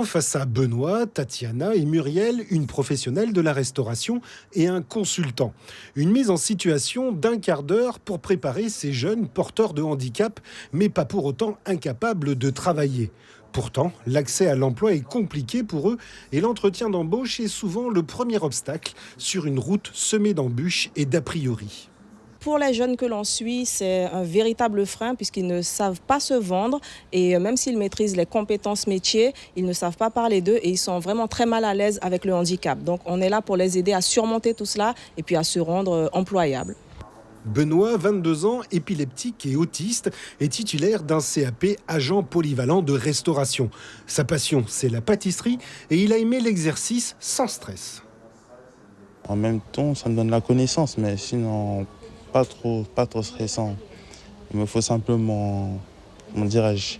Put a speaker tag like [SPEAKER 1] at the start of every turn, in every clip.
[SPEAKER 1] Face à Benoît, Tatiana et Muriel, une professionnelle de la restauration et un consultant. Une mise en situation d'un quart d'heure pour préparer ces jeunes porteurs de handicap, mais pas pour autant incapables de travailler. Pourtant, l'accès à l'emploi est compliqué pour eux et l'entretien d'embauche est souvent le premier obstacle sur une route semée d'embûches et d'a priori.
[SPEAKER 2] Pour les jeunes que l'on suit, c'est un véritable frein puisqu'ils ne savent pas se vendre et même s'ils maîtrisent les compétences métiers, ils ne savent pas parler d'eux et ils sont vraiment très mal à l'aise avec le handicap. Donc on est là pour les aider à surmonter tout cela et puis à se rendre employables.
[SPEAKER 1] Benoît, 22 ans, épileptique et autiste, est titulaire d'un CAP agent polyvalent de restauration. Sa passion, c'est la pâtisserie et il a aimé l'exercice sans stress.
[SPEAKER 3] En même temps, ça me donne la connaissance, mais sinon, pas trop stressant. Il me faut simplement, comment dirais-je,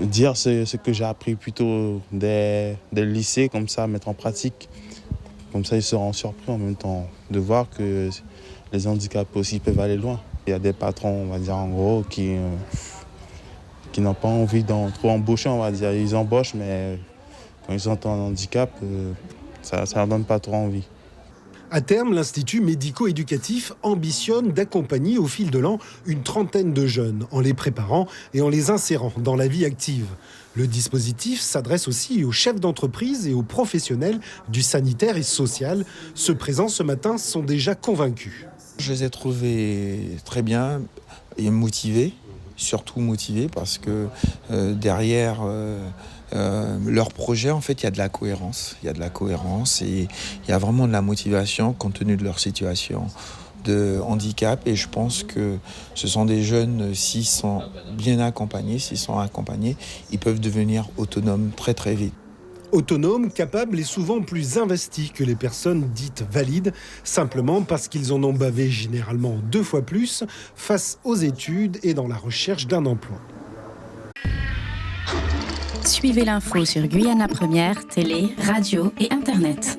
[SPEAKER 3] dire ce que j'ai appris plutôt dès le lycée, comme ça, mettre en pratique. Comme ça, ils seront surpris en même temps de voir que les handicapés aussi peuvent aller loin. Il y a des patrons, on va dire en gros, qui n'ont pas envie trop embaucher, on va dire. Ils embauchent, mais quand ils entendent un handicap, ça ne leur donne pas trop envie.
[SPEAKER 1] À terme, l'Institut médico-éducatif ambitionne d'accompagner au fil de l'an une trentaine de jeunes en les préparant et en les insérant dans la vie active. Le dispositif s'adresse aussi aux chefs d'entreprise et aux professionnels du sanitaire et social. Ceux présents ce matin sont déjà convaincus.
[SPEAKER 4] Je les ai trouvés très bien et motivés, surtout motivés parce que derrière leur projet, en fait, il y a de la cohérence. Il y a de la cohérence et il y a vraiment de la motivation compte tenu de leur situation de handicap. Et je pense que ce sont des jeunes, s'ils sont bien accompagnés, ils peuvent devenir autonomes très très vite.
[SPEAKER 1] Autonomes, capables et souvent plus investis que les personnes dites valides, simplement parce qu'ils en ont bavé généralement 2 fois plus face aux études et dans la recherche d'un emploi.
[SPEAKER 5] Suivez l'info sur Guyana Première, télé, radio et internet.